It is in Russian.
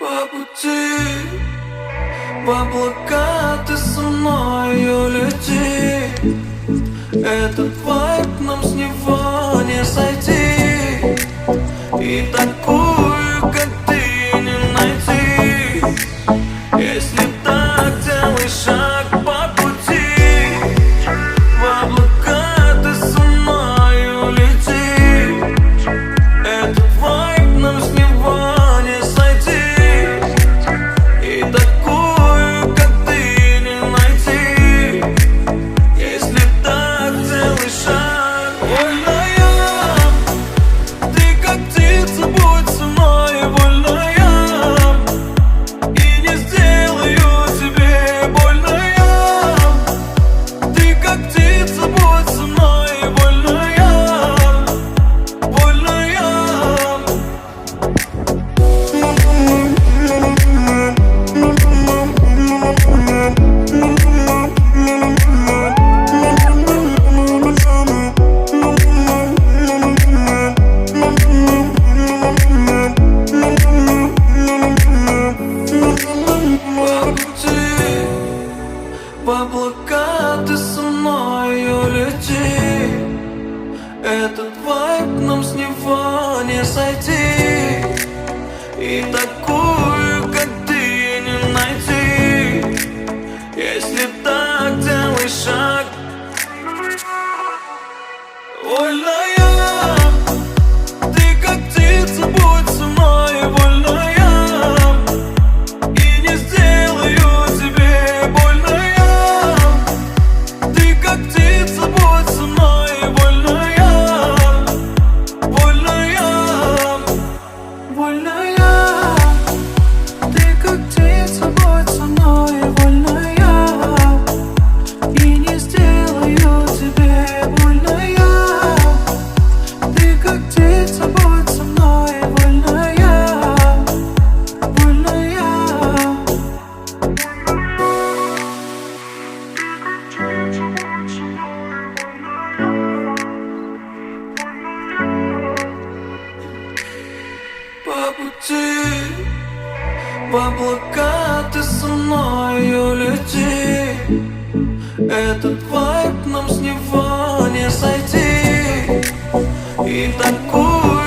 По пути в облака ты со мною лети. Этот вайб нам с него не сойти. И такую, как ты, не найти. Если так, делай шаг по пути. В облака ты со мною лети. Этот вайб нам с него не сойти. И такую, как ты, не найти. Если так, делай шаг. Вольная, ты как птица, будь со мной. Вольная, и не сделаю тебе больно я. Ты как птица, будь со мной. Вольная, вольная. В облака ты со мною лети. Этот вайб нам с него не сойти. И такую, как ты, не найти. Если так, делай шаг. Вольная, ты как птица, будь со мной. Вольная, и не сделаю тебе больно я. Ты как птица, будь со мной. Вольная, вольная, вольная. Ты как птица, будь со мной. Вольная, и не сделаю тебе больно я. Ты как птица, будь со мной. Вольная, вольная. По пути в облака ты со мною лети. Этот вайб нам с него не сойти. И такую